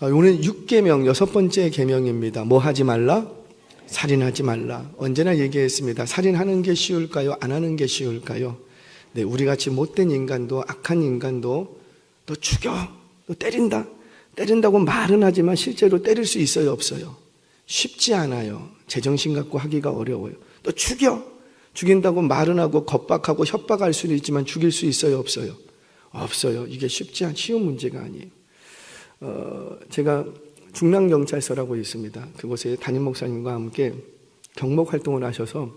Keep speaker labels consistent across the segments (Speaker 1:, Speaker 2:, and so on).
Speaker 1: 오늘 6계명 여섯 번째 계명입니다. 뭐 하지 말라? 살인하지 말라. 언제나 얘기했습니다. 살인하는 게 쉬울까요? 안 하는 게 쉬울까요? 네, 우리같이 못된 인간도, 악한 인간도 너 죽여, 너 때린다, 때린다고 말은 하지만 실제로 때릴 수 있어요, 없어요? 쉽지 않아요. 제정신 갖고 하기가 어려워요. 너 죽여, 죽인다고 말은 하고 겁박하고 협박할 수는 있지만 죽일 수 있어요, 없어요? 없어요. 이게 쉬운 문제가 아니에요. 제가 중랑경찰서라고 있습니다. 그곳에 담임 목사님과 함께 경목 활동을 하셔서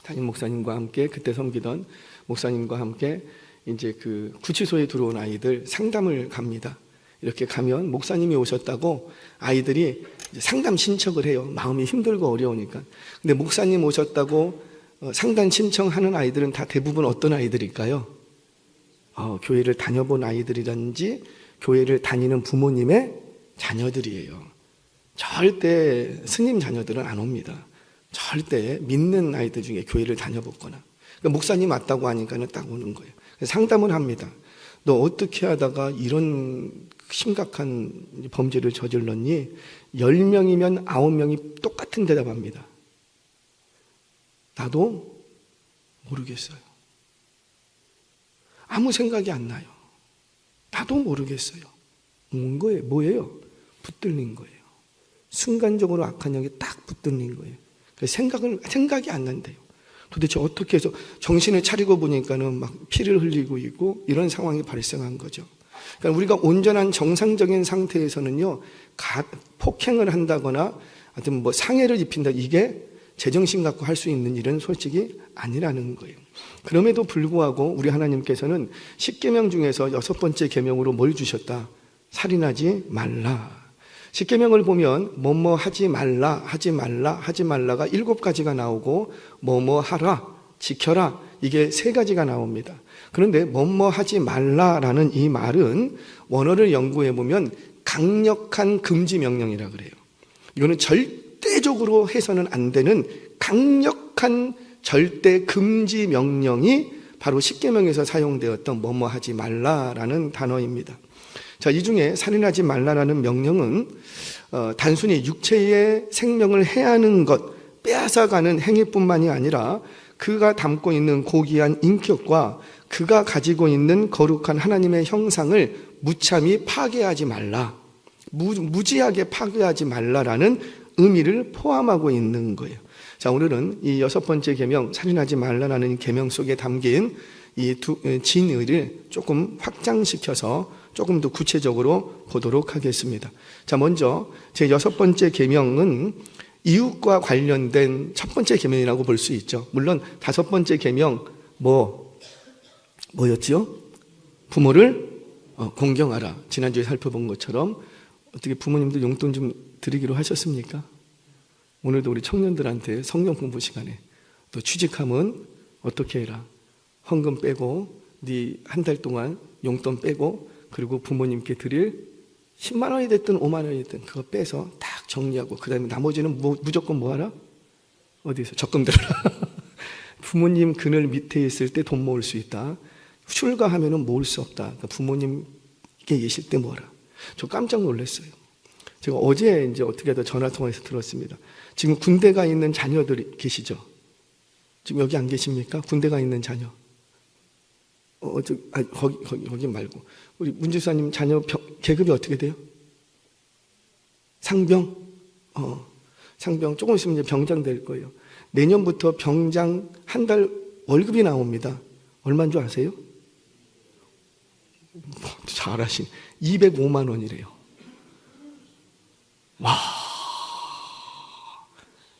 Speaker 1: 담임 목사님과 함께 그때 섬기던 목사님과 함께 이제 그 구치소에 들어온 아이들 상담을 갑니다. 이렇게 가면 목사님이 오셨다고 아이들이 상담 신청을 해요. 마음이 힘들고 어려우니까. 근데 목사님 오셨다고 상담 신청하는 아이들은 다 대부분 어떤 아이들일까요? 교회를 다녀본 아이들이라든지 교회를 다니는 부모님의 자녀들이에요. 절대 스님 자녀들은 안 옵니다. 절대 믿는 아이들 중에 교회를 다녀봤거나. 그러니까 목사님 왔다고 하니까는 딱 오는 거예요. 상담을 합니다. 너 어떻게 하다가 이런 심각한 범죄를 저질렀니? 10명이면 9명이 똑같은 대답합니다. 나도 모르겠어요. 아무 생각이 안 나요. 나도 모르겠어요. 온 거예요. 뭐예요? 붙들린 거예요. 순간적으로 악한 영이 딱 붙들린 거예요. 생각이 안 난대요. 도대체 어떻게 해서 정신을 차리고 보니까는 막 피를 흘리고 있고 이런 상황이 발생한 거죠. 그러니까 우리가 온전한 정상적인 상태에서는요, 폭행을 한다거나 하여튼 뭐 상해를 입힌다, 이게 제정신 갖고 할 수 있는 일은 솔직히 아니라는 거예요. 그럼에도 불구하고 우리 하나님께서는 10계명 중에서 여섯 번째 계명으로 뭘 주셨다? 살인하지 말라. 10계명을 보면 뭐뭐 하지 말라, 하지 말라, 하지 말라가 7가지가 나오고 뭐뭐 하라, 지켜라, 이게 3가지가 나옵니다. 그런데 뭐뭐 하지 말라라는 이 말은 원어를 연구해 보면 강력한 금지 명령이라 그래요. 이거는 절대적으로 해서는 안 되는 강력한 절대 금지 명령이 바로 10계명에서 사용되었던 뭐뭐 하지 말라라는 단어입니다. 자, 이 중에 살인하지 말라라는 명령은 단순히 육체의 생명을 해하는 것, 빼앗아가는 행위뿐만이 아니라 그가 담고 있는 고귀한 인격과 그가 가지고 있는 거룩한 하나님의 형상을 무참히 파괴하지 말라, 무지하게 파괴하지 말라라는 의미를 포함하고 있는 거예요. 자, 오늘은 이 여섯 번째 계명, 살인하지 말라라는 계명 속에 담긴 이 진의를 조금 확장시켜서 조금 더 구체적으로 보도록 하겠습니다. 자, 먼저 제 여섯 번째 계명은 이웃과 관련된 첫 번째 계명이라고 볼 수 있죠. 물론 다섯 번째 계명 뭐였지요? 부모를 공경하라. 지난주에 살펴본 것처럼 어떻게 부모님도 용돈 좀 드리기로 하셨습니까? 오늘도 우리 청년들한테 성경 공부 시간에 또 취직하면 어떻게 해라. 헌금 빼고 네 한 달 동안 용돈 빼고 그리고 부모님께 드릴 10만 원이 됐든 5만 원이 됐든 그거 빼서 딱 정리하고 그 다음에 나머지는 무조건 뭐 하라? 어디서? 적금 들어라. 부모님 그늘 밑에 있을 때 돈 모을 수 있다. 출가하면은 모을 수 없다. 그러니까 부모님께 계실 때 뭐하라. 저 깜짝 놀랐어요. 제가 어제 이제 어떻게 하다 전화 통화해서 들었습니다. 지금 군대 가 있는 자녀들이 계시죠? 지금 여기 안 계십니까? 군대 가 있는 자녀. 거기 말고. 우리 문지사님 자녀 계급이 어떻게 돼요? 상병? 상병. 조금 있으면 이제 병장 될 거예요. 내년부터 병장 한 달 월급이 나옵니다. 얼마인 줄 아세요? 잘하시네. 205만 원이래요. 와.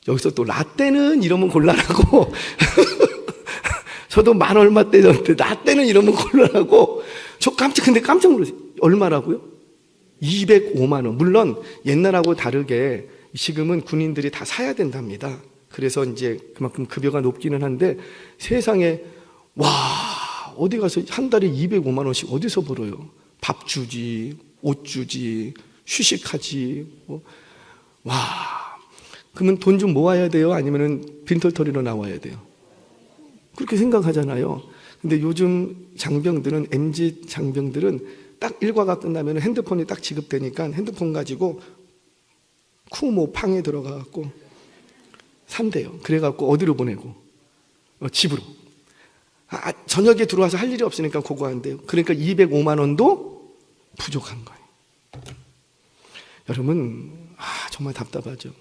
Speaker 1: 여기서 또 라떼는 이러면 곤란하고 저도 만 얼마 때였는데 라떼는 이러면 곤란하고 근데 깜짝 놀랐어요. 얼마라고요? 205만 원. 물론 옛날하고 다르게 지금은 군인들이 다 사야 된답니다. 그래서 이제 그만큼 급여가 높기는 한데 세상에 어디 가서 한 달에 205만 원씩 어디서 벌어요? 밥 주지, 옷 주지, 휴식하지. 그러면 돈 좀 모아야 돼요? 아니면은 빈털터리로 나와야 돼요? 그렇게 생각하잖아요. 근데 요즘 장병들은, MZ 장병들은 딱 일과가 끝나면 핸드폰이 딱 지급되니까 핸드폰 가지고 쿠모 팡에 들어가갖고 산대요. 그래갖고 어디로 보내고? 집으로. 저녁에 들어와서 할 일이 없으니까 그거 한대요. 그러니까 205만 원도 부족한 거예요. 여러분, 정말 답답하죠.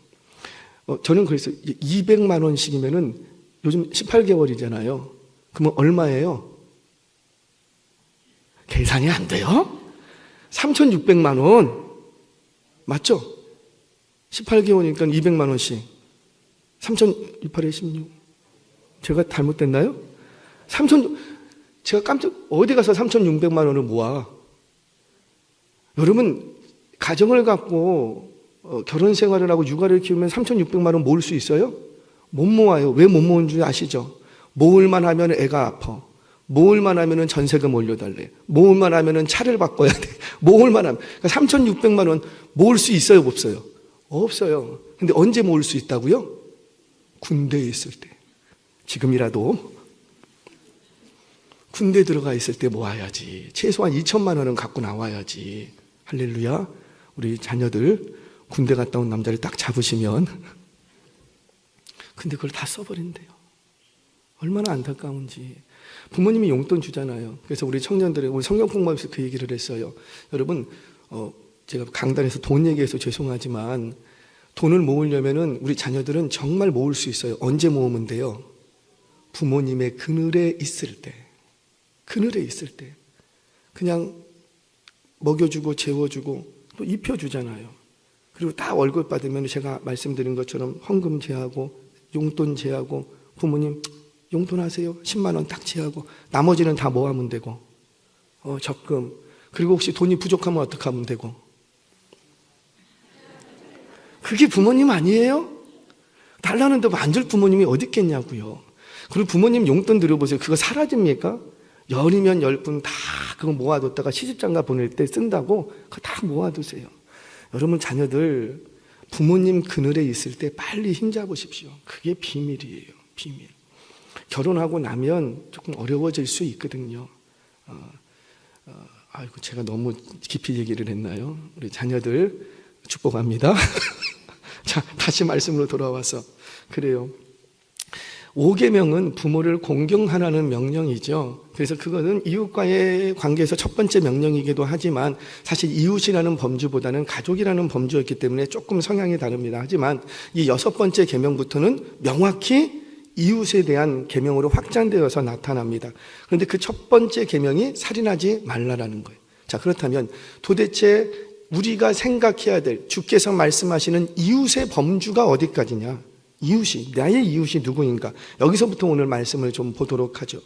Speaker 1: 저는 그래서 200만 원씩이면은 요즘 18개월이잖아요. 그러면 얼마예요? 계산이 안 돼요? 3,600만 원. 맞죠? 18개월이니까 200만 원씩. 3,608에 16. 제가 잘못됐나요? 제가 어디 가서 3,600만 원을 모아? 여러분, 가정을 갖고 결혼 생활을 하고 육아를 키우면 3,600만 원 모을 수 있어요? 못 모아요. 왜 못 모은 줄 아시죠? 모을만 하면 애가 아파. 모을만 하면 전세금 올려달래. 모을만 하면 차를 바꿔야 돼. 모을만 하면. 그러니까 3,600만 원 모을 수 있어요? 없어요? 없어요. 근데 언제 모을 수 있다고요? 군대에 있을 때. 지금이라도 군대 들어가 있을 때 모아야지. 최소한 2천만 원은 갖고 나와야지. 할렐루야. 우리 자녀들 군대 갔다 온 남자를 딱 잡으시면 근데 그걸 다 써버린대요. 얼마나 안타까운지. 부모님이 용돈 주잖아요. 그래서 우리 청년들이 우리 성경 공부하면서 그 얘기를 했어요. 여러분, 제가 강단에서 돈 얘기해서 죄송하지만 돈을 모으려면은 우리 자녀들은 정말 모을 수 있어요. 언제 모으면 돼요? 부모님의 그늘에 있을 때. 그늘에 있을 때. 그냥 먹여주고 재워주고 또 입혀주잖아요. 그리고 딱 월급 받으면 제가 말씀드린 것처럼 헌금 제하고 용돈 제하고 부모님 용돈 하세요. 10만 원 딱 제하고 나머지는 다 모아면 되고 적금. 그리고 혹시 돈이 부족하면 어떻게 하면 되고. 그게 부모님 아니에요? 달라는데 안 줄 부모님이 어디 있겠냐고요. 그리고 부모님 용돈 들여보세요. 그거 사라집니까? 열이면 10분 다 그거 모아뒀다가 시집장가 보낼 때 쓴다고 그거 다 모아두세요. 여러분 자녀들 부모님 그늘에 있을 때 빨리 힘잡으십시오. 그게 비밀이에요. 비밀. 결혼하고 나면 조금 어려워질 수 있거든요. 아이고 제가 너무 깊이 얘기를 했나요? 우리 자녀들 축복합니다. 자, 다시 말씀으로 돌아와서 그래요. 5계명은 부모를 공경하라는 명령이죠. 그래서 그거는 이웃과의 관계에서 첫 번째 명령이기도 하지만 사실 이웃이라는 범주보다는 가족이라는 범주였기 때문에 조금 성향이 다릅니다. 하지만 이 6번째 계명부터는 명확히 이웃에 대한 계명으로 확장되어서 나타납니다. 그런데 그 첫 번째 계명이 살인하지 말라라는 거예요. 자, 그렇다면 도대체 우리가 생각해야 될 주께서 말씀하시는 이웃의 범주가 어디까지냐? 이웃이, 나의 이웃이 누구인가? 여기서부터 오늘 말씀을 좀 보도록 하죠.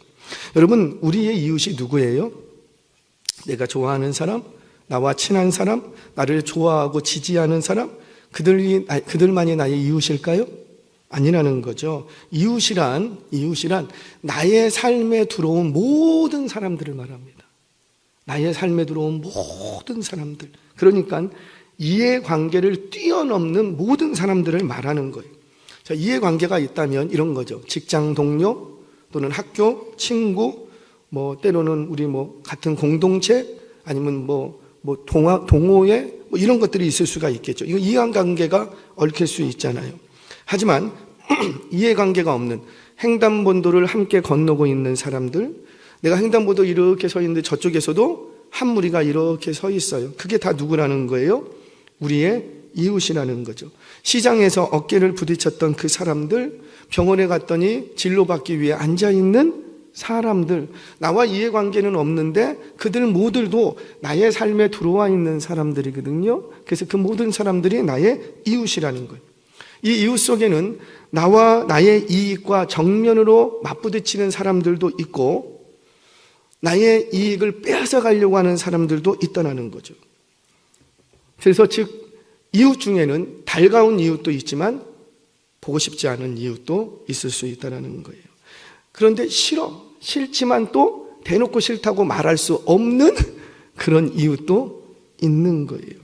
Speaker 1: 여러분, 우리의 이웃이 누구예요? 내가 좋아하는 사람, 나와 친한 사람, 나를 좋아하고 지지하는 사람, 그들만이 나의 이웃일까요? 아니라는 거죠. 이웃이란 나의 삶에 들어온 모든 사람들을 말합니다. 나의 삶에 들어온 모든 사람들. 그러니까 이해관계를 뛰어넘는 모든 사람들을 말하는 거예요. 자, 이해관계가 있다면 이런 거죠. 직장 동료 또는 학교 친구, 때로는 우리 같은 공동체 아니면 동호회 이런 것들이 있을 수가 있겠죠. 이거 이해관계가 얽힐 수 있잖아요. 하지만 이해관계가 없는 횡단보도를 함께 건너고 있는 사람들, 내가 횡단보도 이렇게 서 있는데 저쪽에서도 한 무리가 이렇게 서 있어요. 그게 다 누구라는 거예요? 우리의 이웃이라는 거죠. 시장에서 어깨를 부딪혔던 그 사람들, 병원에 갔더니 진료받기 위해 앉아있는 사람들, 나와 이해관계는 없는데 그들 모두도 나의 삶에 들어와 있는 사람들이거든요. 그래서 그 모든 사람들이 나의 이웃이라는 거예요. 이 이웃 속에는 나와 나의 이익과 정면으로 맞부딪히는 사람들도 있고 나의 이익을 빼앗아 가려고 하는 사람들도 있다는 거죠. 그래서 즉 이웃 중에는 달가운 이웃도 있지만 보고 싶지 않은 이웃도 있을 수 있다는 거예요. 그런데 싫지만 또 대놓고 싫다고 말할 수 없는 그런 이웃도 있는 거예요.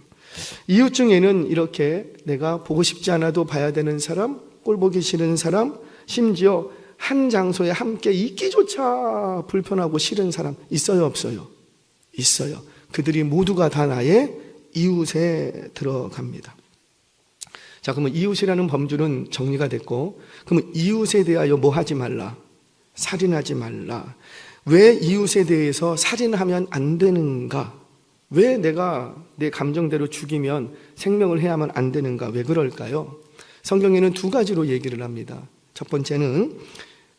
Speaker 1: 이웃 중에는 이렇게 내가 보고 싶지 않아도 봐야 되는 사람, 꼴 보기 싫은 사람, 심지어 한 장소에 함께 있기조차 불편하고 싫은 사람 있어요, 없어요? 있어요. 그들이 모두가 다 나의 이웃에 들어갑니다. 자, 그러면 이웃이라는 범주는 정리가 됐고, 그러면 이웃에 대하여 뭐 하지 말라? 살인하지 말라. 왜 이웃에 대해서 살인하면 안 되는가? 왜 내가 내 감정대로 죽이면 생명을 해야만 안 되는가? 왜 그럴까요? 성경에는 두 가지로 얘기를 합니다. 첫 번째는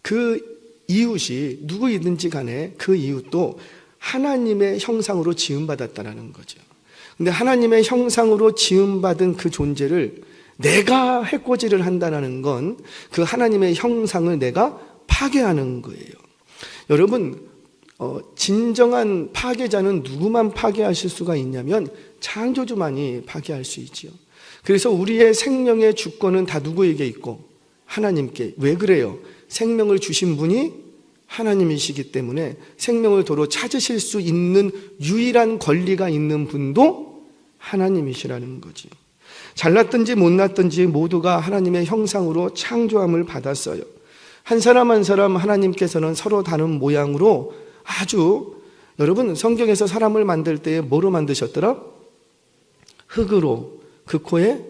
Speaker 1: 그 이웃이 누구이든지 간에 그 이웃도 하나님의 형상으로 지음받았다는 거죠. 근데 하나님의 형상으로 지음받은 그 존재를 내가 해코지를 한다는 건 그 하나님의 형상을 내가 파괴하는 거예요. 여러분, 진정한 파괴자는 누구만 파괴하실 수가 있냐면 창조주만이 파괴할 수 있지요. 그래서 우리의 생명의 주권은 다 누구에게 있고? 하나님께. 왜 그래요? 생명을 주신 분이 하나님이시기 때문에 생명을 도로 찾으실 수 있는 유일한 권리가 있는 분도 하나님이시라는 거지요. 잘났든지 못났든지 모두가 하나님의 형상으로 창조함을 받았어요. 한 사람 한 사람 하나님께서는 서로 다른 모양으로 아주, 여러분 성경에서 사람을 만들 때 뭐로 만드셨더라? 흙으로, 그 코에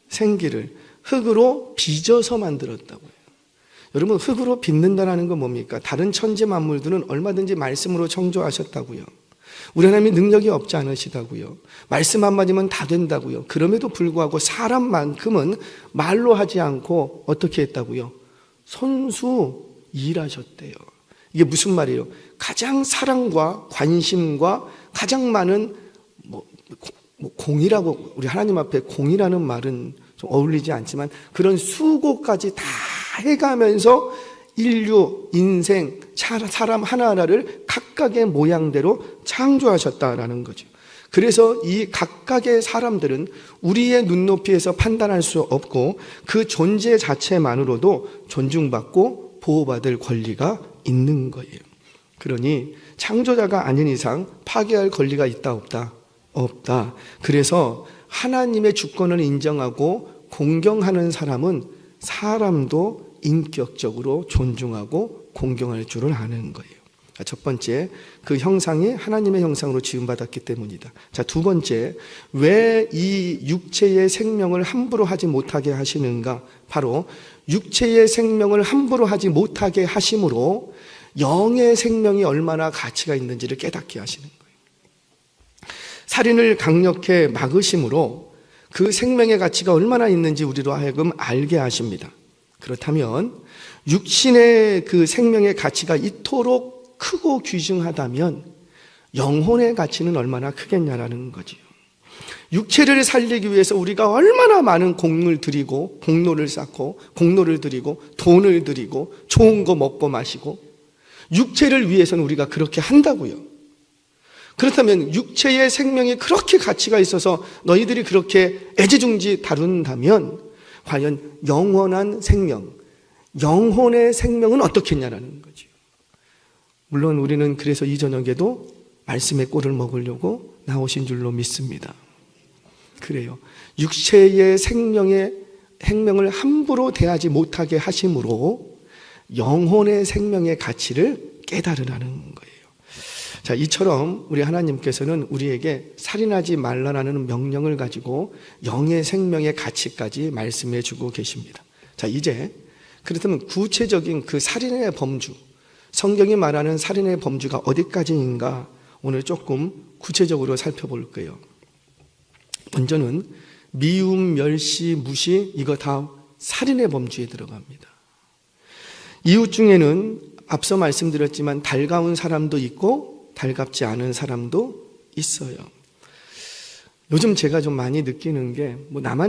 Speaker 1: 생기를 흙으로 빚어서 만들었다고요. 여러분, 흙으로 빚는다는 건 뭡니까? 다른 천지 만물들은 얼마든지 말씀으로 창조하셨다고요. 우리 하나님이 능력이 없지 않으시다고요. 말씀 한마디면 다 된다고요. 그럼에도 불구하고 사람만큼은 말로 하지 않고 어떻게 했다고요? 손수 일하셨대요. 이게 무슨 말이에요? 가장 사랑과 관심과 가장 많은 공이라고, 우리 하나님 앞에 공이라는 말은 좀 어울리지 않지만 그런 수고까지 다 해가면서 인류, 인생, 사람 하나하나를 각각의 모양대로 창조하셨다라는 거죠. 그래서 이 각각의 사람들은 우리의 눈높이에서 판단할 수 없고 그 존재 자체만으로도 존중받고 보호받을 권리가 있는 거예요. 그러니 창조자가 아닌 이상 파괴할 권리가 있다 없다? 없다. 그래서 하나님의 주권을 인정하고 공경하는 사람은 사람도 인격적으로 존중하고 공경할 줄을 아는 거예요. 첫 번째, 그 형상이 하나님의 형상으로 지음받았기 때문이다. 자, 두 번째, 왜 이 육체의 생명을 함부로 하지 못하게 하시는가? 바로 육체의 생명을 함부로 하지 못하게 하심으로 영의 생명이 얼마나 가치가 있는지를 깨닫게 하시는 거예요. 살인을 강력히 막으심으로 그 생명의 가치가 얼마나 있는지 우리로 하여금 알게 하십니다. 그렇다면 육신의 그 생명의 가치가 이토록 크고 귀중하다면 영혼의 가치는 얼마나 크겠냐라는 거지요. 육체를 살리기 위해서 우리가 얼마나 많은 공을 들이고 공로를 쌓고 공로를 들이고 돈을 들이고 좋은 거 먹고 마시고 육체를 위해서는 우리가 그렇게 한다고요. 그렇다면 육체의 생명이 그렇게 가치가 있어서 너희들이 그렇게 애지중지 다룬다면 과연 영원한 생명, 영혼의 생명은 어떻겠냐라는 거죠. 물론 우리는 그래서 이 저녁에도 말씀의 꼴을 먹으려고 나오신 줄로 믿습니다. 그래요. 육체의 생명을 함부로 대하지 못하게 하심으로 영혼의 생명의 가치를 깨달으라는 거예요. 자, 이처럼 우리 하나님께서는 우리에게 살인하지 말라라는 명령을 가지고 영의 생명의 가치까지 말씀해 주고 계십니다. 자, 이제 그렇다면 구체적인 그 살인의 범주, 성경이 말하는 살인의 범주가 어디까지인가 오늘 조금 구체적으로 살펴볼 거예요. 먼저는 미움, 멸시, 무시, 이거 다 살인의 범주에 들어갑니다. 이웃 중에는 앞서 말씀드렸지만 달가운 사람도 있고 달갑지 않은 사람도 있어요. 요즘 제가 좀 많이 느끼는 게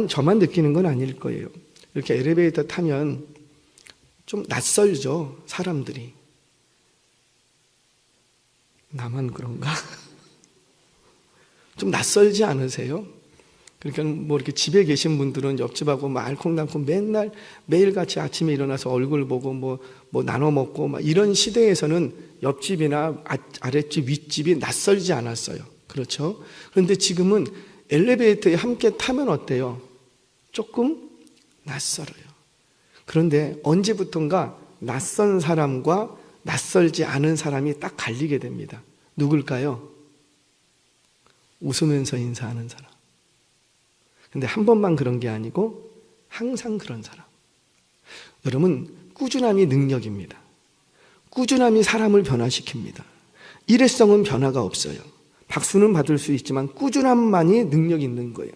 Speaker 1: 저만 느끼는 건 아닐 거예요. 이렇게 엘리베이터 타면 좀 낯설죠, 사람들이. 나만 그런가? 좀 낯설지 않으세요? 그러니까 이렇게 집에 계신 분들은 옆집하고 알콩달콩 맨날 매일같이 아침에 일어나서 얼굴 보고 나눠 먹고 이런 시대에서는 옆집이나 아랫집, 윗집이 낯설지 않았어요. 그렇죠? 그런데 지금은 엘리베이터에 함께 타면 어때요? 조금 낯설어요. 그런데 언제부턴가 낯선 사람과 낯설지 않은 사람이 딱 갈리게 됩니다. 누굴까요? 웃으면서 인사하는 사람. 근데 한 번만 그런 게 아니고 항상 그런 사람. 여러분, 꾸준함이 능력입니다. 꾸준함이 사람을 변화시킵니다. 일회성은 변화가 없어요. 박수는 받을 수 있지만 꾸준함만이 능력 있는 거예요.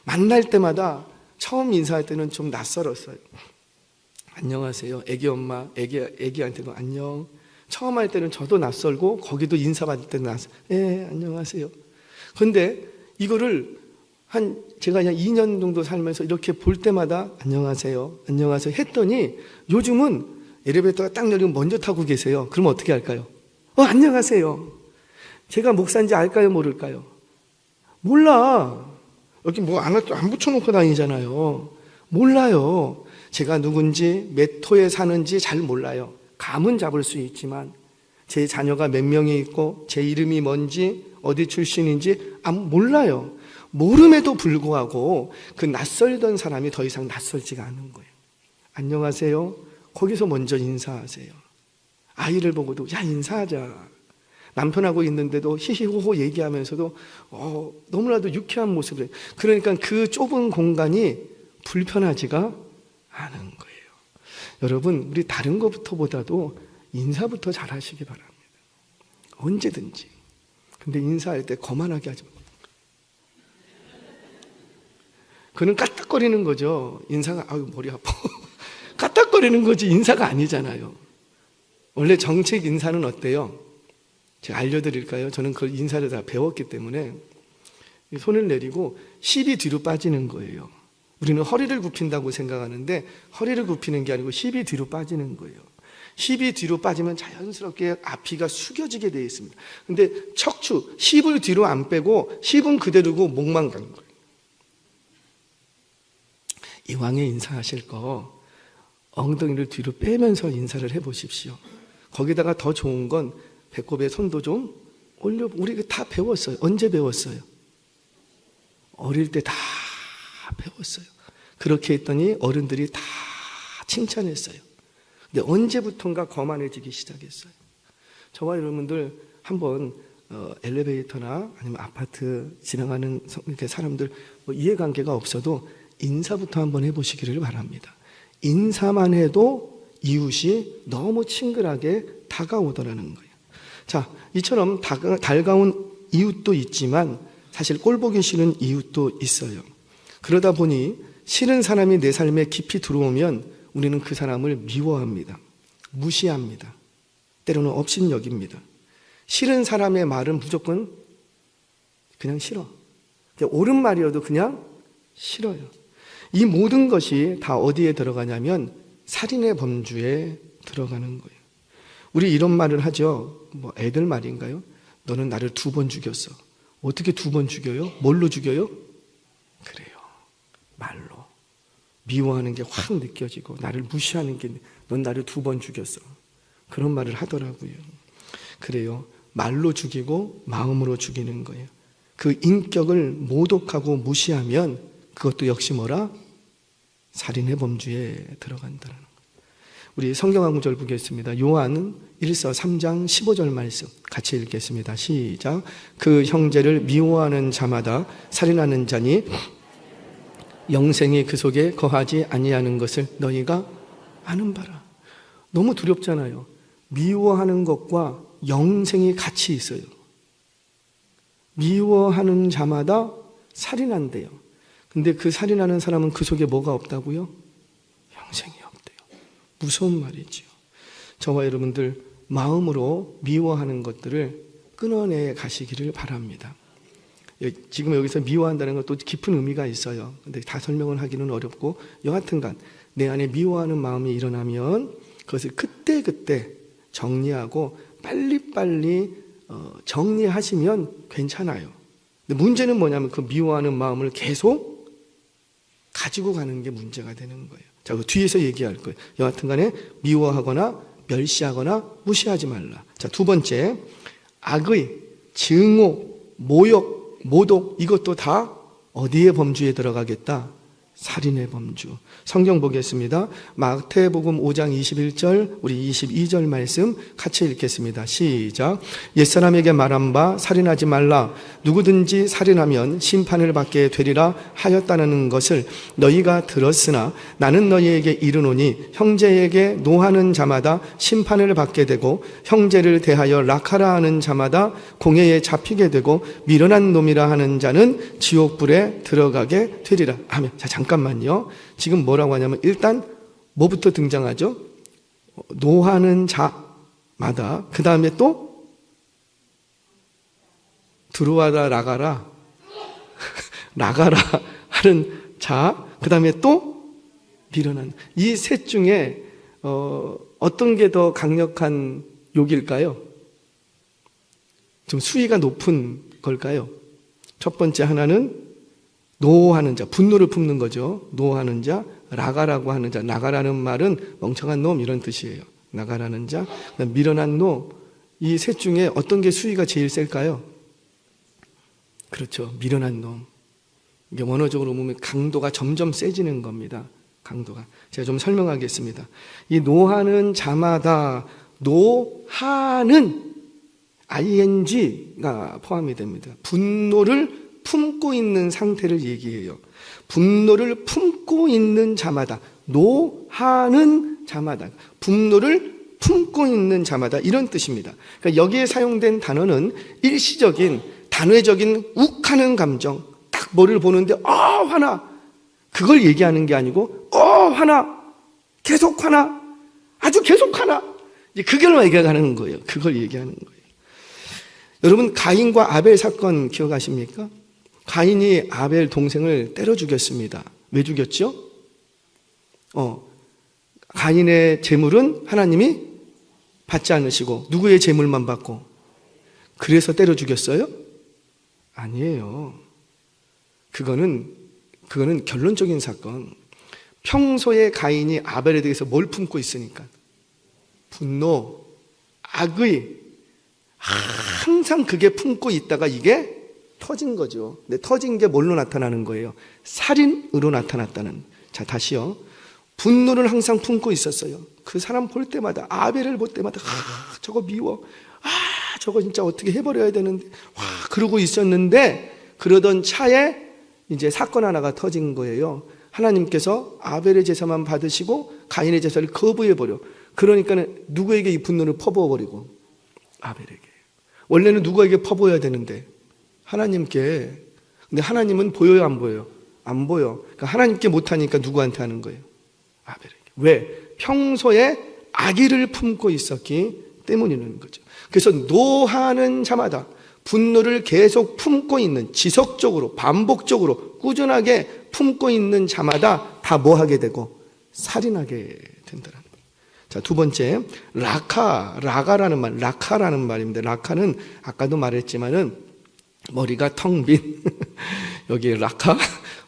Speaker 1: 만날 때마다 처음 인사할 때는 좀 낯설었어요. 안녕하세요. 애기 엄마, 애기한테도 안녕. 처음 할 때는 저도 낯설고 거기도 인사받을 때는 안녕하세요. 그런데 이거를 제가 그냥 2년 정도 살면서 이렇게 볼 때마다 안녕하세요, 안녕하세요 했더니 요즘은 엘리베이터가 딱 열리면 먼저 타고 계세요. 그럼 어떻게 할까요? 안녕하세요. 제가 목사인지 알까요, 모를까요? 몰라. 여기 뭐 안 붙여놓고 다니잖아요. 몰라요. 제가 누군지, 몇 호에 사는지 잘 몰라요. 감은 잡을 수 있지만 제 자녀가 몇 명이 있고 제 이름이 뭔지 어디 출신인지 몰라요. 모름에도 불구하고 그 낯설던 사람이 더 이상 낯설지가 않은 거예요. 안녕하세요. 거기서 먼저 인사하세요. 아이를 보고도 야, 인사하자. 남편하고 있는데도 히히호호 얘기하면서도 너무나도 유쾌한 모습을. 그러니까 그 좁은 공간이 불편하지가 않은 거예요. 여러분, 우리 다른 것부터보다도 인사부터 잘 하시기 바랍니다. 언제든지. 근데 인사할 때 거만하게 하지 마세요. 그는 까딱거리는 거죠. 인사가 머리 아파. 까딱거리는 거지 인사가 아니잖아요. 원래 정책 인사는 어때요? 제가 알려드릴까요? 저는 그 인사를 다 배웠기 때문에 손을 내리고 힙이 뒤로 빠지는 거예요. 우리는 허리를 굽힌다고 생각하는데 허리를 굽히는 게 아니고 힙이 뒤로 빠지는 거예요. 힙이 뒤로 빠지면 자연스럽게 앞이가 숙여지게 되어 있습니다. 근데 척추, 힙을 뒤로 안 빼고 힙은 그대로고 목만 가는 거예요. 이왕에 인사하실 거 엉덩이를 뒤로 빼면서 인사를 해보십시오. 거기다가 더 좋은 건 배꼽에 손도 좀 올려. 우리 다 배웠어요. 언제 배웠어요? 어릴 때 다 배웠어요. 그렇게 했더니 어른들이 다 칭찬했어요. 근데 언제부턴가 거만해지기 시작했어요. 저와 여러분들 한번 엘리베이터나 아니면 아파트 지나가는 이렇게 사람들 이해관계가 없어도 인사부터 한번 해보시기를 바랍니다. 인사만 해도 이웃이 너무 친근하게 다가오더라는 거예요. 자, 이처럼 달가운 이웃도 있지만 사실 꼴보기 싫은 이웃도 있어요. 그러다 보니 싫은 사람이 내 삶에 깊이 들어오면 우리는 그 사람을 미워합니다. 무시합니다. 때로는 업신여깁니다. 싫은 사람의 말은 무조건 그냥 싫어. 옳은 말이어도 그냥 싫어요. 이 모든 것이 다 어디에 들어가냐면 살인의 범주에 들어가는 거예요. 우리 이런 말을 하죠. 애들 말인가요? 너는 나를 2번 죽였어. 어떻게 2번 죽여요? 뭘로 죽여요? 그래요. 말로. 미워하는 게 확 느껴지고 나를 무시하는 게 넌 나를 2번 죽였어. 그런 말을 하더라고요. 그래요. 말로 죽이고 마음으로 죽이는 거예요. 그 인격을 모독하고 무시하면 그것도 역시 뭐라? 살인의 범주에 들어간다는 거예요. 우리 성경 한 구절 보겠습니다. 요한 1서 3장 15절 말씀 같이 읽겠습니다. 시작. 그 형제를 미워하는 자마다 살인하는 자니 영생이 그 속에 거하지 아니하는 것을 너희가 아는 바라. 너무 두렵잖아요. 미워하는 것과 영생이 같이 있어요. 미워하는 자마다 살인한대요. 근데 그 살인하는 사람은 그 속에 뭐가 없다고요? 영생이 없대요. 무서운 말이지요. 저와 여러분들 마음으로 미워하는 것들을 끊어내 가시기를 바랍니다. 지금 여기서 미워한다는 것도 깊은 의미가 있어요. 근데 다 설명을 하기는 어렵고 여하튼간 내 안에 미워하는 마음이 일어나면 그것을 그때그때 정리하고 빨리빨리 정리하시면 괜찮아요. 근데 문제는 뭐냐면 그 미워하는 마음을 계속 가지고 가는 게 문제가 되는 거예요. 자, 그 뒤에서 얘기할 거예요. 여하튼간에 미워하거나 멸시하거나 무시하지 말라. 자, 2번째, 악의, 증오, 모욕, 모독, 이것도 다 어디에 범주에 들어가겠다? 살인의 범주. 성경 보겠습니다. 마태복음 5장 21절, 우리 22절 말씀 같이 읽겠습니다. 시작. 옛사람에게 말한 바 살인하지 말라. 누구든지 살인하면 심판을 받게 되리라 하였다는 것을 너희가 들었으나 나는 너희에게 이르노니 형제에게 노하는 자마다 심판을 받게 되고 형제를 대하여 락하라 하는 자마다 공회에 잡히게 되고 미련한 놈이라 하는 자는 지옥불에 들어가게 되리라. 아멘. 자, 잠깐만요. 지금 뭐라고 하냐면 일단 뭐부터 등장하죠? 노하는 자마다, 그 다음에 또 들어와라 나가라 나가라 하는 자, 그 다음에 또 미련한, 이 셋 중에 어떤 게 더 강력한 욕일까요? 좀 수위가 높은 걸까요? 첫 번째 하나는 노하는 자, 분노를 품는 거죠. 노하는 자, 라가라고 하는 자. 나가라는 말은 멍청한 놈 이런 뜻이에요. 나가라는 자, 미련한 놈. 이 셋 중에 어떤 게 수위가 제일 셀까요? 그렇죠. 미련한 놈. 이게 원어적으로 보면 강도가 점점 세지는 겁니다. 강도가. 제가 좀 설명하겠습니다. 이 노하는 자마다 노하는 ing가 포함이 됩니다. 분노를 품고 있는 상태를 얘기해요. 분노를 품고 있는 자마다, 노하는 자마다, 분노를 품고 있는 자마다, 이런 뜻입니다. 그러니까 여기에 사용된 단어는 일시적인 단회적인 욱하는 감정, 딱 뭐를 보는데 화나, 그걸 얘기하는 게 아니고 화나, 계속 화나, 아주 계속 화나, 그걸 얘기하는 거예요. 그걸 얘기하는 거예요. 여러분, 가인과 아벨 사건 기억하십니까? 가인이 아벨 동생을 때려 죽였습니다. 왜 죽였죠? 가인의 재물은 하나님이 받지 않으시고 누구의 재물만 받고, 그래서 때려 죽였어요? 아니에요. 그거는 결론적인 사건. 평소에 가인이 아벨에 대해서 뭘 품고 있으니까, 분노, 악의, 항상 그게 품고 있다가 이게 터진 거죠. 근데 터진 게 뭘로 나타나는 거예요? 살인으로 나타났다는. 자, 다시요. 분노를 항상 품고 있었어요. 그 사람 볼 때마다, 아벨을 볼 때마다 저거 미워, 저거 진짜 어떻게 해버려야 되는데, 그러고 있었는데, 그러던 차에 이제 사건 하나가 터진 거예요. 하나님께서 아벨의 제사만 받으시고 가인의 제사를 거부해버려. 그러니까 누구에게 이 분노를 퍼부어버리고? 아벨에게. 원래는 누구에게 퍼부어야 되는데? 하나님께. 근데 하나님은 보여요, 안 보여요? 안 보여. 그러니까 하나님께 못하니까 누구한테 하는 거예요? 아벨에게. 왜? 평소에 악의를 품고 있었기 때문이라는 거죠. 그래서 노하는 자마다, 분노를 계속 품고 있는, 지속적으로 반복적으로 꾸준하게 품고 있는 자마다 다 뭐 하게 되고? 살인하게 된다는 거예요. 자, 두 번째, 라카라는 말, 라카라는 말입니다. 라카는 아까도 말했지만은 머리가 텅 빈 여기 라카,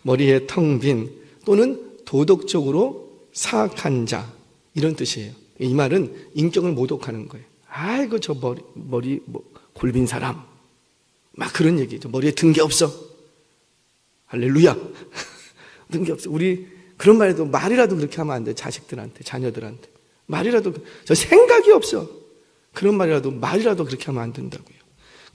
Speaker 1: 머리에 텅 빈, 또는 도덕적으로 사악한 자, 이런 뜻이에요. 이 말은 인격을 모독하는 거예요. 아이고 저 머리 골빈 사람, 막 그런 얘기죠. 머리에 든 게 없어. 할렐루야. 든 게 없어. 우리 그런 말해도 말이라도 그렇게 하면 안 돼. 자식들한테, 자녀들한테 말이라도, 저 생각이 없어, 그런 말이라도, 말이라도 그렇게 하면 안 된다고요.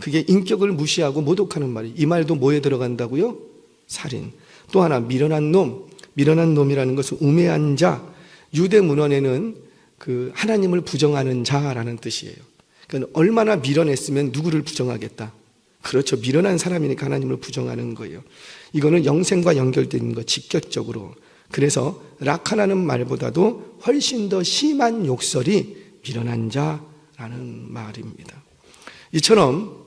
Speaker 1: 그게 인격을 무시하고 모독하는 말이에요. 이 말도 뭐에 들어간다고요? 살인. 또 하나, 미련한 놈. 미련한 놈이라는 것은 우매한 자. 유대 문헌에는 그 하나님을 부정하는 자라는 뜻이에요. 그러니까 얼마나 미련했으면 누구를 부정하겠다. 그렇죠. 미련한 사람이니까 하나님을 부정하는 거예요. 이거는 영생과 연결된 거, 직접적으로. 그래서 락하라는 말보다도 훨씬 더 심한 욕설이 미련한 자라는 말입니다. 이처럼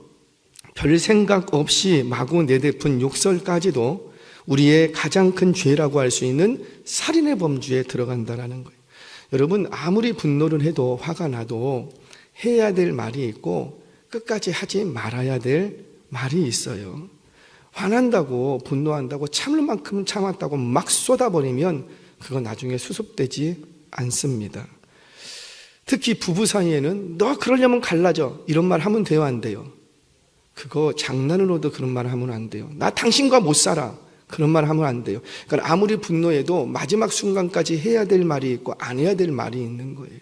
Speaker 1: 별 생각 없이 마구 내뱉은 욕설까지도 우리의 가장 큰 죄라고 할 수 있는 살인의 범주에 들어간다는 거예요. 여러분, 아무리 분노를 해도, 화가 나도 해야 될 말이 있고 끝까지 하지 말아야 될 말이 있어요. 화난다고, 분노한다고, 참을 만큼 참았다고 막 쏟아버리면 그건 나중에 수습되지 않습니다. 특히 부부 사이에는 너 그러려면 갈라져, 이런 말 하면 돼요, 안 돼요? 그거 장난으로도 그런 말 하면 안 돼요. 나 당신과 못 살아, 그런 말 하면 안 돼요. 그러니까 아무리 분노해도 마지막 순간까지 해야 될 말이 있고 안 해야 될 말이 있는 거예요.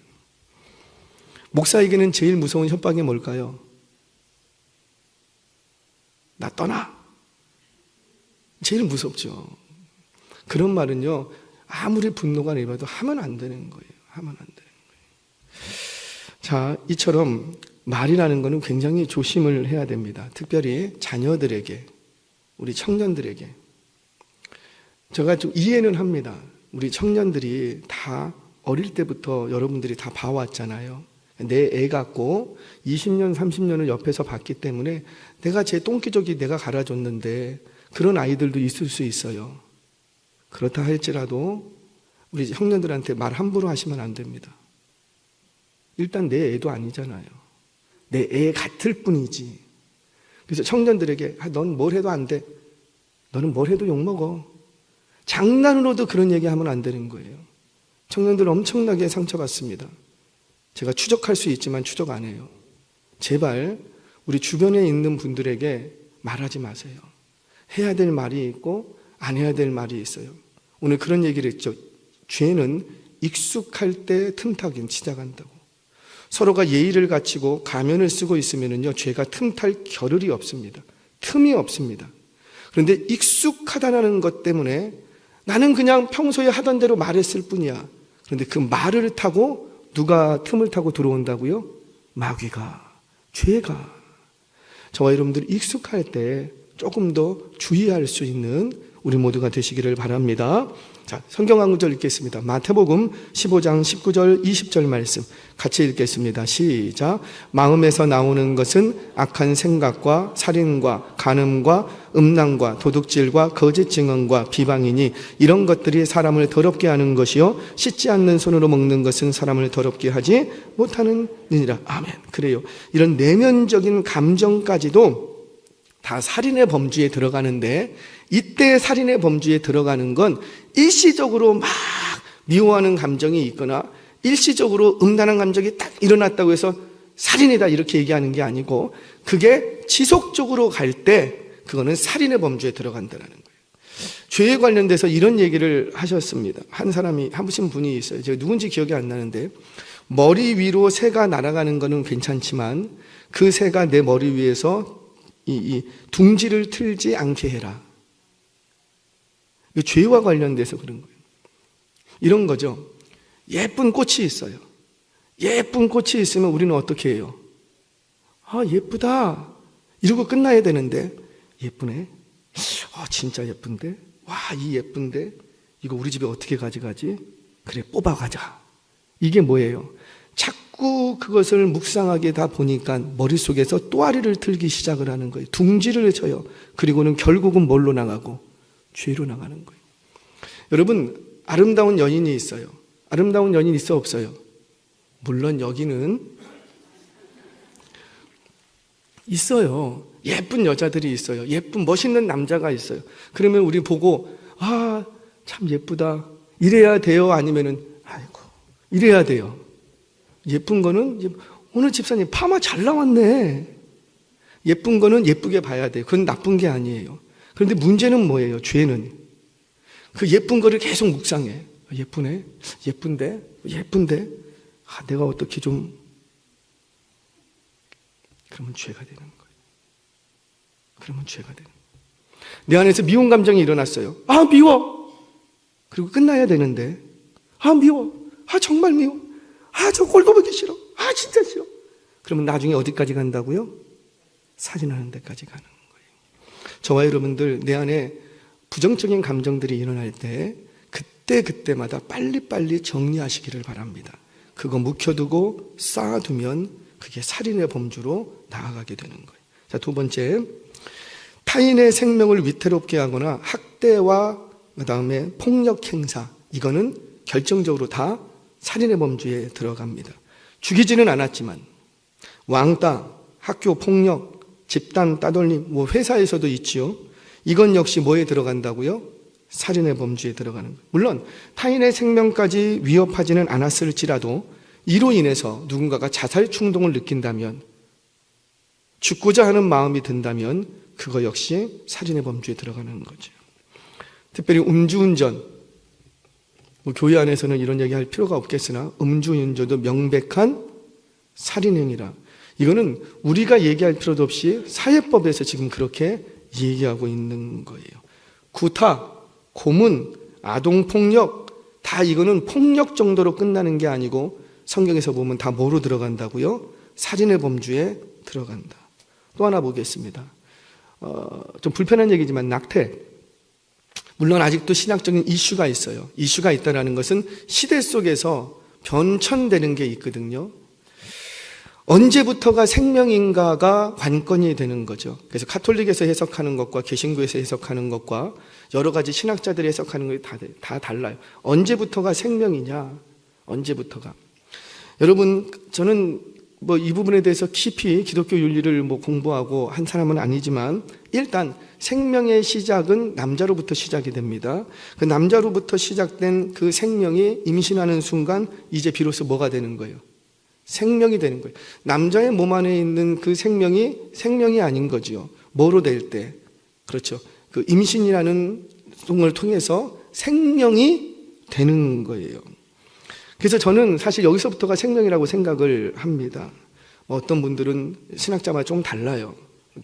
Speaker 1: 목사에게는 제일 무서운 협박이 뭘까요? 나 떠나. 제일 무섭죠. 그런 말은요, 아무리 분노가 내려도 하면 안 되는 거예요. 하면 안 되는 거예요. 자, 이처럼 말이라는 거는 굉장히 조심을 해야 됩니다. 특별히 자녀들에게, 우리 청년들에게. 제가 좀 이해는 합니다. 우리 청년들이 다 어릴 때부터 여러분들이 다 봐왔잖아요. 내 애 같고 20년, 30년을 옆에서 봤기 때문에 내가 제 똥기저귀 내가 갈아줬는데 그런 아이들도 있을 수 있어요. 그렇다 할지라도 우리 청년들한테 말 함부로 하시면 안 됩니다. 일단 내 애도 아니잖아요. 내 애 같을 뿐이지. 그래서 청년들에게 넌 뭘 해도 안 돼. 너는 뭘 해도 욕먹어. 장난으로도 그런 얘기하면 안 되는 거예요. 청년들 엄청나게 상처받습니다. 제가 추적할 수 있지만 추적 안 해요. 제발 우리 주변에 있는 분들에게 말하지 마세요. 해야 될 말이 있고 안 해야 될 말이 있어요. 오늘 그런 얘기를 했죠. 죄는 익숙할 때 틈타긴 시작한다고. 서로가 예의를 갖추고 가면을 쓰고 있으면요, 죄가 틈탈 겨를이 없습니다. 틈이 없습니다. 그런데 익숙하다는 것 때문에 나는 그냥 평소에 하던 대로 말했을 뿐이야. 그런데 그 말을 타고 누가 틈을 타고 들어온다고요? 마귀가, 죄가. 저와 여러분들이 익숙할 때 조금 더 주의할 수 있는 우리 모두가 되시기를 바랍니다. 자, 성경 한 구절 읽겠습니다. 마태복음 15장 19절 20절 말씀 같이 읽겠습니다. 시작. 마음에서 나오는 것은 악한 생각과 살인과 간음과 음란과 도둑질과 거짓 증언과 비방이니 이런 것들이 사람을 더럽게 하는 것이요 씻지 않는 손으로 먹는 것은 사람을 더럽게 하지 못하는 니라. 아멘. 그래요. 이런 내면적인 감정까지도 다 살인의 범주에 들어가는데, 이때 살인의 범주에 들어가는 건 일시적으로 막 미워하는 감정이 있거나 일시적으로 음란한 감정이 딱 일어났다고 해서 살인이다 이렇게 얘기하는 게 아니고, 그게 지속적으로 갈 때 그거는 살인의 범주에 들어간다는 거예요. 죄에 관련돼서 이런 얘기를 하셨습니다. 한 사람이 하신 분이 있어요. 제가 누군지 기억이 안 나는데, 머리 위로 새가 날아가는 거는 괜찮지만 그 새가 내 머리 위에서 이 둥지를 틀지 않게 해라. 죄와 관련돼서 그런 거예요. 이런 거죠. 예쁜 꽃이 있어요. 예쁜 꽃이 있으면 우리는 어떻게 해요? 아, 예쁘다 이러고 끝나야 되는데, 예쁘네. 아, 진짜 예쁜데. 와, 이 예쁜데 이거 우리 집에 어떻게 가져가지? 그래, 뽑아가자. 이게 뭐예요? 자꾸 그것을 묵상하게 다 보니까 머릿속에서 또아리를 틀기 시작을 하는 거예요. 둥지를 쳐요. 그리고는 결국은 뭘로 나가고? 죄로 나가는 거예요. 여러분, 아름다운 연인이 있어요. 아름다운 연인 있어 없어요? 물론 여기는 있어요. 예쁜 여자들이 있어요. 예쁜 멋있는 남자가 있어요. 그러면 우리 보고 아, 참 예쁘다 이래야 돼요? 아니면은 아이고 이래야 돼요? 예쁜 거는 오늘 집사님 파마 잘 나왔네. 예쁜 거는 예쁘게 봐야 돼요. 그건 나쁜 게 아니에요. 그런데 문제는 뭐예요? 죄는 그 예쁜 거를 계속 묵상해. 예쁘네, 예쁜데 아, 내가 어떻게 좀, 그러면 죄가 되는 거예요. 그러면 죄가 되는 거예요. 내 안에서 미운 감정이 일어났어요. 아, 미워. 그리고 끝나야 되는데 아, 미워. 아, 정말 미워. 아, 저 꼴도 보기 싫어. 아, 진짜 싫어. 그러면 나중에 어디까지 간다고요? 살인하는 데까지 가는 거예요. 저와 여러분들 내 안에 부정적인 감정들이 일어날 때 그때마다 빨리빨리 정리하시기를 바랍니다. 그거 묵혀두고 쌓아두면 그게 살인의 범주로 나아가게 되는 거예요. 자, 두 번째, 타인의 생명을 위태롭게 하거나 학대와 그 다음에 폭력 행사, 이거는 결정적으로 다 살인의 범주에 들어갑니다. 죽이지는 않았지만 왕따, 학교 폭력, 집단 따돌림, 뭐 회사에서도 있지요. 이건 역시 뭐에 들어간다고요? 살인의 범주에 들어가는 거예요. 물론 타인의 생명까지 위협하지는 않았을지라도 이로 인해서 누군가가 자살 충동을 느낀다면, 죽고자 하는 마음이 든다면 그거 역시 살인의 범주에 들어가는 거죠. 특별히 음주운전, 교회 안에서는 이런 얘기할 필요가 없겠으나 음주운전도 명백한 살인행위라. 이거는 우리가 얘기할 필요도 없이 사회법에서 지금 그렇게 얘기하고 있는 거예요. 구타, 고문, 아동폭력, 다 이거는 폭력 정도로 끝나는 게 아니고 성경에서 보면 다 뭐로 들어간다고요? 살인의 범주에 들어간다. 또 하나 보겠습니다. 좀 불편한 얘기지만 낙태. 물론 아직도 신학적인 이슈가 있어요. 이슈가 있다는 것은 시대 속에서 변천되는 게 있거든요. 언제부터가 생명인가가 관건이 되는 거죠. 그래서 가톨릭에서 해석하는 것과 개신교에서 해석하는 것과 여러 가지 신학자들이 해석하는 것이 다 달라요. 언제부터가 생명이냐? 언제부터가? 여러분, 저는 이 부분에 대해서 깊이 기독교 윤리를 공부하고 한 사람은 아니지만 일단 생명의 시작은 남자로부터 시작이 됩니다. 그 남자로부터 시작된 그 생명이 임신하는 순간 이제 비로소 뭐가 되는 거예요? 생명이 되는 거예요. 남자의 몸 안에 있는 그 생명이 아닌 거지요. 뭐로 될 때? 그렇죠. 그 임신이라는 걸 통해서 생명이 되는 거예요. 그래서 저는 사실 여기서부터가 생명이라고 생각을 합니다. 어떤 분들은 신학자마다 좀 달라요.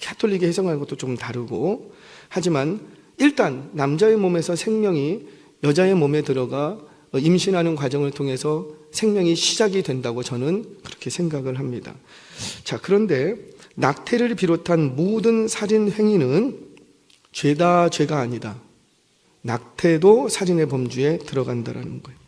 Speaker 1: 가톨릭이 해석하는 것도 좀 다르고. 하지만 일단 남자의 몸에서 생명이 여자의 몸에 들어가 임신하는 과정을 통해서 생명이 시작이 된다고 저는 그렇게 생각을 합니다. 자, 그런데 낙태를 비롯한 모든 살인 행위는 죄다 죄가 아니다. 낙태도 살인의 범주에 들어간다는 거예요.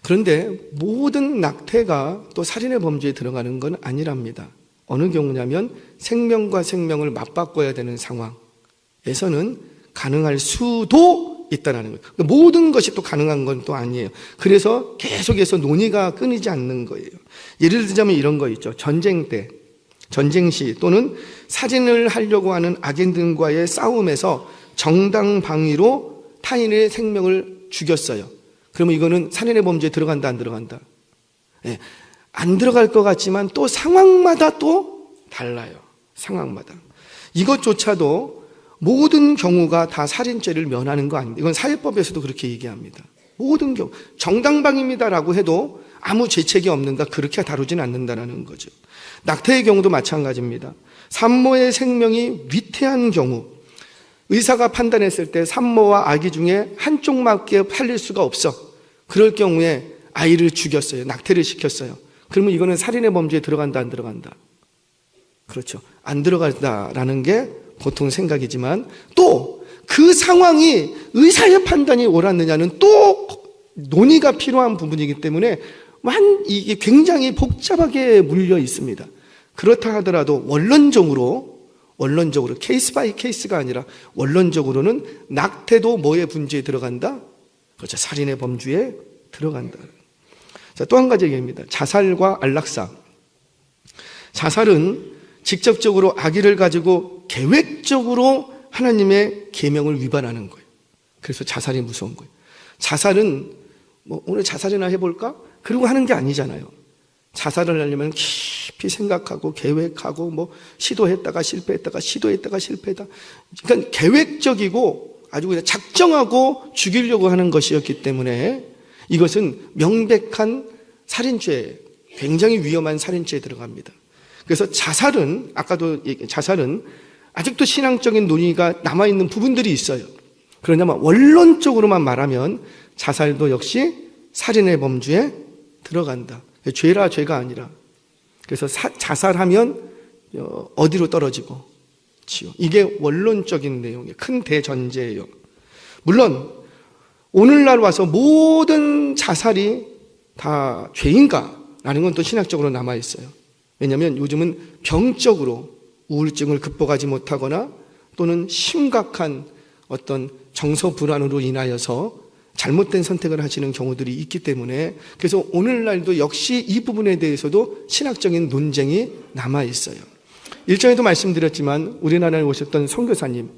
Speaker 1: 그런데 모든 낙태가 또 살인의 범주에 들어가는 건 아니랍니다. 어느 경우냐면 생명과 생명을 맞바꿔야 되는 상황에서는 가능할 수도 있다는 거예요. 모든 것이 또 가능한 건 또 아니에요. 그래서 계속해서 논의가 끊이지 않는 거예요. 예를 들자면 이런 거 있죠. 전쟁 때, 전쟁 시 또는 살인을 하려고 하는 악인들과의 싸움에서 정당방위로 타인의 생명을 죽였어요. 그러면 이거는 살인의 범죄에 들어간다, 안 들어간다? 네, 안 들어갈 것 같지만 또 상황마다 또 달라요. 상황마다. 이것조차도 모든 경우가 다 살인죄를 면하는 거 아닙니다. 이건 사회법에서도 그렇게 얘기합니다. 모든 경우. 정당방위입니다라고 해도 아무 죄책이 없는가 그렇게 다루진 않는다는 거죠. 낙태의 경우도 마찬가지입니다. 산모의 생명이 위태한 경우, 의사가 판단했을 때 산모와 아기 중에 한쪽밖에 살릴 수가 없어. 그럴 경우에 아이를 죽였어요. 낙태를 시켰어요. 그러면 이거는 살인의 범죄에 들어간다, 안 들어간다? 그렇죠. 안 들어간다라는 게 보통 생각이지만 또 그 상황이 의사의 판단이 옳았느냐는 또 논의가 필요한 부분이기 때문에 이게 굉장히 복잡하게 물려 있습니다. 그렇다 하더라도 원론적으로 케이스 바이 케이스가 아니라 원론적으로는 낙태도 뭐의 범주에 들어간다? 그렇죠. 살인의 범주에 들어간다. 자, 또 한 가지 얘기입니다. 자살과 안락사. 자살은 직접적으로 악의를 가지고 계획적으로 하나님의 계명을 위반하는 거예요. 그래서 자살이 무서운 거예요. 자살은 오늘 자살이나 해볼까? 그러고 하는 게 아니잖아요. 자살을 하려면 깊이 생각하고 계획하고 시도했다가 실패했다가 시도했다가 실패했다. 그러니까 계획적이고 아주 그냥 작정하고 죽이려고 하는 것이었기 때문에 이것은 명백한 살인죄, 굉장히 위험한 살인죄에 들어갑니다. 그래서 자살은 자살은 아직도 신앙적인 논의가 남아있는 부분들이 있어요. 그러냐면 원론적으로만 말하면 자살도 역시 살인의 범주에 들어간다. 죄라 죄가 아니라. 그래서 자살하면 어디로 떨어지고 지옥. 이게 원론적인 내용이에요. 큰 대전제예요. 물론 오늘날 와서 모든 자살이 다 죄인가라는 건 또 신학적으로 남아있어요. 왜냐하면 요즘은 병적으로 우울증을 극복하지 못하거나 또는 심각한 어떤 정서 불안으로 인하여서 잘못된 선택을 하시는 경우들이 있기 때문에 그래서 오늘날도 역시 이 부분에 대해서도 신학적인 논쟁이 남아있어요. 일전에도 말씀드렸지만 우리나라에 오셨던 선교사님,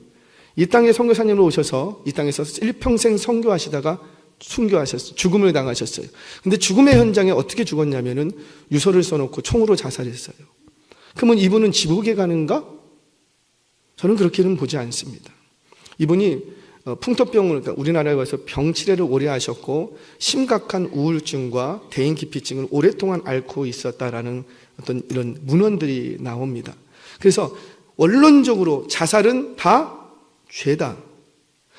Speaker 1: 이 땅에 선교사님으로 오셔서 이 땅에서 일평생 선교하시다가 순교하셨어요. 죽음을 당하셨어요. 근데 죽음의 현장에 어떻게 죽었냐면은 유서를 써놓고 총으로 자살했어요. 그러면 이분은 지옥에 가는가? 저는 그렇게는 보지 않습니다. 이분이 풍토병을, 그러니까 우리나라에 와서 병치레를 오래 하셨고 심각한 우울증과 대인기피증을 오랫동안 앓고 있었다라는 어떤 이런 문헌들이 나옵니다. 그래서 원론적으로 자살은 다 죄다.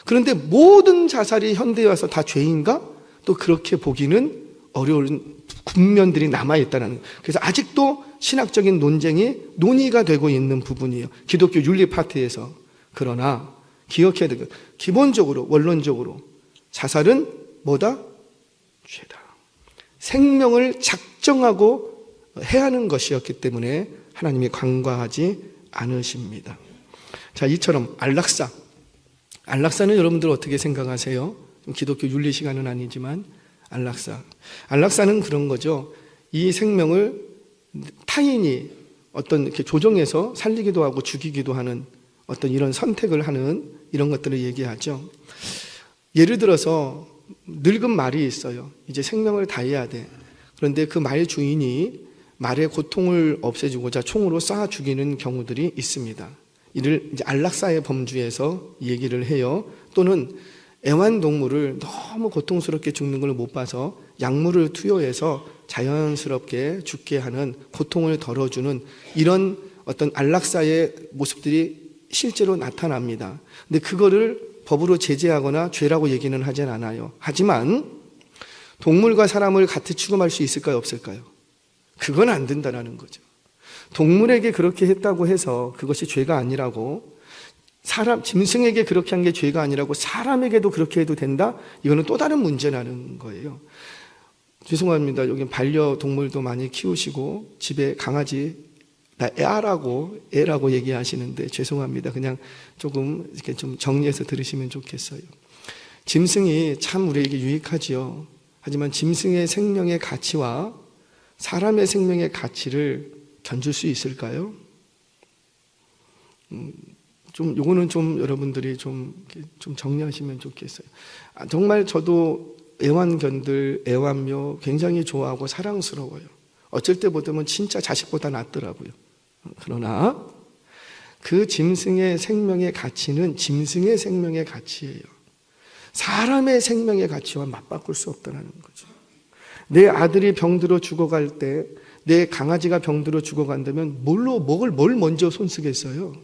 Speaker 1: 그런데 모든 자살이 현대에 와서 다 죄인가? 또 그렇게 보기는 어려운 국면들이 남아있다는 거예요. 그래서 아직도 신학적인 논쟁이 논의가 되고 있는 부분이에요. 기독교 윤리 파트에서. 그러나 기억해야 되고 기본적으로 원론적으로 자살은 뭐다? 죄다. 생명을 작정하고 해하는 것이었기 때문에 하나님이 간과하지 않으십니다. 자, 이처럼 안락사는 여러분들 어떻게 생각하세요? 기독교 윤리 시간은 아니지만 안락사는 그런 거죠. 이 생명을 타인이 어떤 이렇게 조종해서 살리기도 하고 죽이기도 하는 어떤 이런 선택을 하는 이런 것들을 얘기하죠. 예를 들어서 늙은 말이 있어요. 이제 생명을 다해야 돼. 그런데 그 말 주인이 말의 고통을 없애주고자 총으로 쏴 죽이는 경우들이 있습니다. 이를 이제 안락사의 범주에서 얘기를 해요. 또는 애완동물을 너무 고통스럽게 죽는 걸 못 봐서 약물을 투여해서 자연스럽게 죽게 하는 고통을 덜어주는 이런 어떤 안락사의 모습들이 실제로 나타납니다. 근데 그거를 법으로 제재하거나 죄라고 얘기는 하진 않아요. 하지만 동물과 사람을 같이 취급할 수 있을까요? 없을까요? 그건 안 된다는 거죠. 동물에게 그렇게 했다고 해서 그것이 죄가 아니라고, 짐승에게 그렇게 한 게 죄가 아니라고 사람에게도 그렇게 해도 된다? 이거는 또 다른 문제라는 거예요. 죄송합니다. 여기 반려동물도 많이 키우시고 집에 강아지 나 애라고 얘기하시는데 죄송합니다. 그냥 조금 이렇게 좀 정리해서 들으시면 좋겠어요. 짐승이 참 우리에게 유익하지요. 하지만 짐승의 생명의 가치와 사람의 생명의 가치를 견줄 수 있을까요? 요거는 좀 여러분들이 좀 정리하시면 좋겠어요. 정말 저도 애완견들, 애완묘 굉장히 좋아하고 사랑스러워요. 어쩔 때 보면 진짜 자식보다 낫더라고요. 그러나 그 짐승의 생명의 가치는 짐승의 생명의 가치예요. 사람의 생명의 가치와 맞바꿀 수 없다는 거죠. 내 아들이 병들어 죽어갈 때, 내 강아지가 병들어 죽어간다면 뭘 먼저 손쓰겠어요?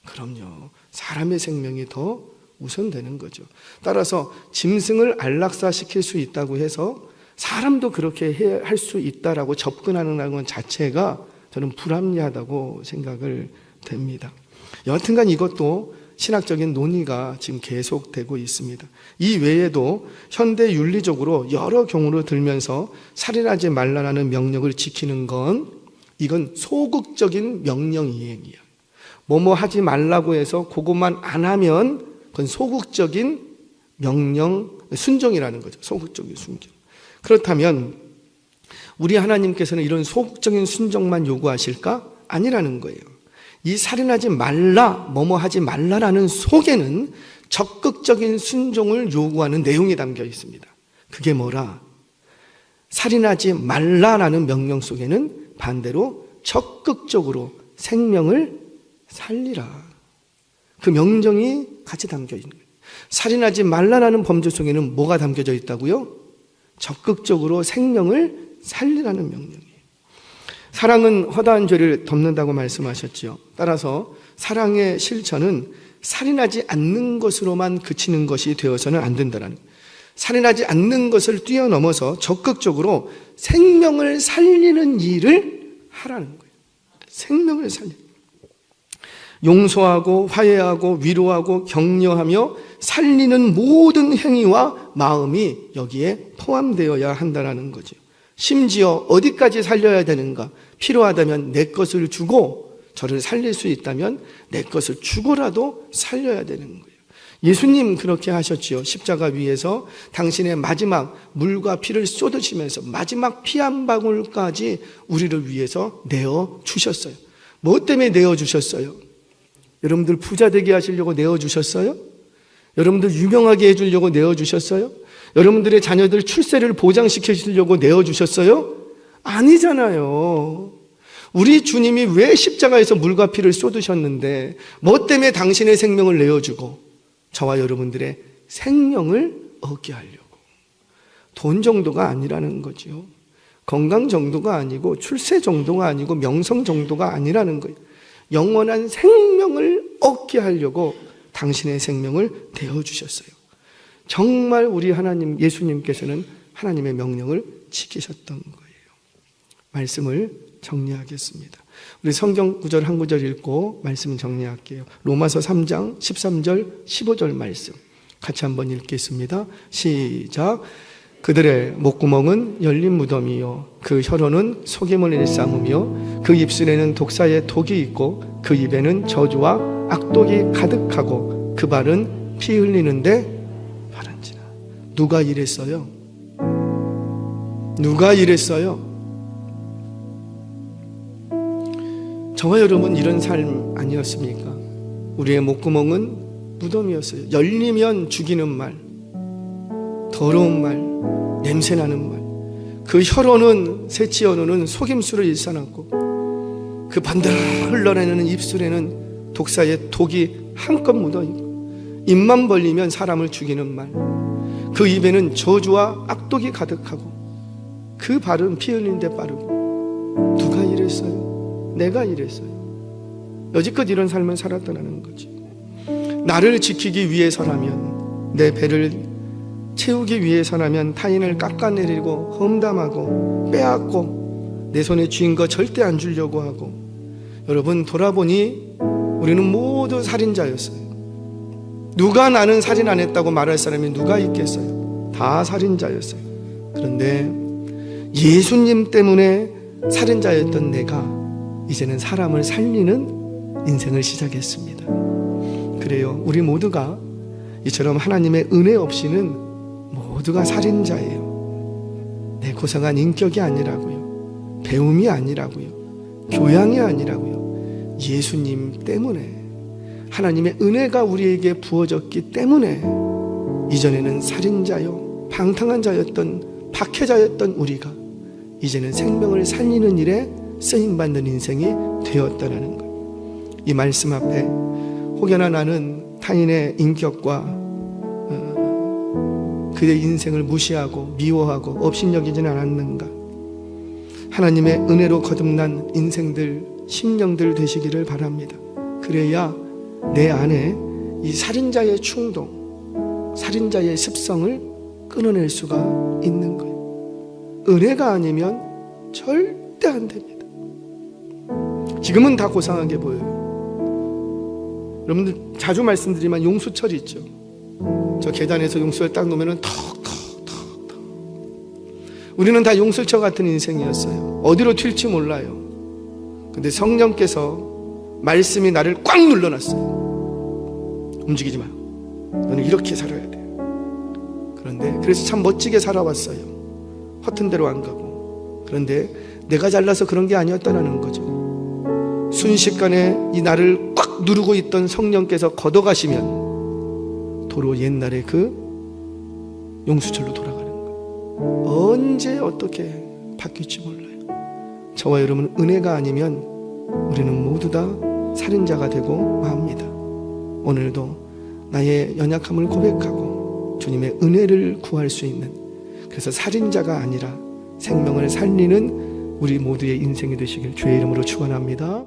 Speaker 1: 그럼요. 사람의 생명이 더 우선되는 거죠. 따라서 짐승을 안락사시킬 수 있다고 해서 사람도 그렇게 할 수 있다라고 접근하는 것 자체가 저는 불합리하다고 생각을 됩니다. 여하튼간 이것도 신학적인 논의가 지금 계속되고 있습니다. 이 외에도 현대 윤리적으로 여러 경우를 들면서 살인하지 말라는 명령을 지키는 이건 소극적인 명령 이행이에요. 뭐뭐 하지 말라고 해서 그것만 안 하면 그건 소극적인 명령 순종이라는 거죠. 소극적인 순종. 그렇다면 우리 하나님께서는 이런 소극적인 순종만 요구하실까? 아니라는 거예요. 이 살인하지 말라, 뭐뭐 하지 말라라는 속에는 적극적인 순종을 요구하는 내용이 담겨 있습니다. 그게 뭐라? 살인하지 말라라는 명령 속에는 반대로 적극적으로 생명을 살리라. 그 명령이 같이 담겨 있는 거예요. 살인하지 말라라는 범죄 속에는 뭐가 담겨져 있다고요? 적극적으로 생명을 살리라는 명령이에요. 사랑은 허다한 죄를 덮는다고 말씀하셨지요. 따라서 사랑의 실천은 살인하지 않는 것으로만 그치는 것이 되어서는 안 된다는 거예요. 살인하지 않는 것을 뛰어넘어서 적극적으로 생명을 살리는 일을 하라는 거예요. 생명을 살리는 거예요. 용서하고 화해하고 위로하고 격려하며 살리는 모든 행위와 마음이 여기에 포함되어야 한다는 거죠. 심지어 어디까지 살려야 되는가? 필요하다면 내 것을 주고 저를 살릴 수 있다면 내 것을 주고라도 살려야 되는 거예요. 예수님 그렇게 하셨지요. 십자가 위에서 당신의 마지막 물과 피를 쏟으시면서 마지막 피 한 방울까지 우리를 위해서 내어주셨어요. 뭐 때문에 내어주셨어요? 여러분들 부자 되게 하시려고 내어주셨어요? 여러분들 유명하게 해주려고 내어주셨어요? 여러분들의 자녀들 출세를 보장시키시려고 내어주셨어요? 아니잖아요. 우리 주님이 왜 십자가에서 물과 피를 쏟으셨는데 뭐 때문에 당신의 생명을 내어주고 저와 여러분들의 생명을 얻게 하려고. 돈 정도가 아니라는 거죠. 건강 정도가 아니고 출세 정도가 아니고 명성 정도가 아니라는 거예요. 영원한 생명을 얻게 하려고 당신의 생명을 대어주셨어요. 정말 우리 하나님, 예수님께서는 하나님의 명령을 지키셨던 거예요. 말씀을 정리하겠습니다. 우리 성경 구절 한 구절 읽고 말씀을 정리할게요. 로마서 3장 13절 15절 말씀 같이 한번 읽겠습니다. 시작. 그들의 목구멍은 열린 무덤이요 그 혀로는 속임을 일삼으며 그 입술에는 독사의 독이 있고 그 입에는 저주와 악독이 가득하고 그 발은 피 흘리는데 바른지라. 누가 이랬어요? 누가 이랬어요? 저와 여러분 이런 삶 아니었습니까? 우리의 목구멍은 무덤이었어요. 열리면 죽이는 말, 더러운 말, 냄새나는 말. 그 혀로는, 새치 언어는 속임수를 일삼았고 그 반들 흘러내리는 입술에는 독사의 독이 한껏 묻어있고 입만 벌리면 사람을 죽이는 말. 그 입에는 저주와 악독이 가득하고 그 발은 피 흘리는 데 빠르고. 누가 이랬어요? 내가 이랬어요. 여지껏 이런 삶을 살았다는 거지. 나를 지키기 위해서라면, 내 배를 채우기 위해서라면 타인을 깎아내리고 험담하고 빼앗고 내 손에 쥔 거 절대 안 주려고 하고. 여러분 돌아보니 우리는 모두 살인자였어요. 누가 나는 살인 안 했다고 말할 사람이 누가 있겠어요? 다 살인자였어요. 그런데 예수님 때문에 살인자였던 내가 이제는 사람을 살리는 인생을 시작했습니다. 그래요. 우리 모두가 이처럼 하나님의 은혜 없이는 모두가 살인자예요. 내 고상한 인격이 아니라고요. 배움이 아니라고요. 교양이 아니라고요. 예수님 때문에, 하나님의 은혜가 우리에게 부어졌기 때문에 이전에는 살인자요, 방탕한 자였던, 박해자였던 우리가 이제는 생명을 살리는 일에 쓰임받는 인생이 되었다라는 거예요. 이 말씀 앞에 혹여나 나는 타인의 인격과 그의 인생을 무시하고 미워하고 업신여기지는 않았는가. 하나님의 은혜로 거듭난 인생들, 심령들 되시기를 바랍니다. 그래야 내 안에 이 살인자의 충동, 살인자의 습성을 끊어낼 수가 있는 거예요. 은혜가 아니면 절대 안 됩니다. 지금은 다 고상하게 보여요. 여러분들 자주 말씀드리지만 용수철 있죠. 저 계단에서 용수를 딱 놓으면 턱턱턱턱. 우리는 다 용수철 같은 인생이었어요. 어디로 튈지 몰라요. 근데 성령께서 말씀이 나를 꽉 눌러놨어요. 움직이지 마. 너는 이렇게 살아야 돼. 그런데 그래서 참 멋지게 살아왔어요. 허튼 데로 안 가고. 그런데 내가 잘나서 그런 게 아니었다는 거죠. 순식간에 이 나를 꽉 누르고 있던 성령께서 걷어가시면 도로 옛날에 그 용수철로 돌아가는 거예요. 언제 어떻게 바뀔지 몰라요. 저와 여러분 은혜가 아니면 우리는 모두 다 살인자가 되고 맙니다. 오늘도 나의 연약함을 고백하고 주님의 은혜를 구할 수 있는, 그래서 살인자가 아니라 생명을 살리는 우리 모두의 인생이 되시길 주의 이름으로 축원합니다.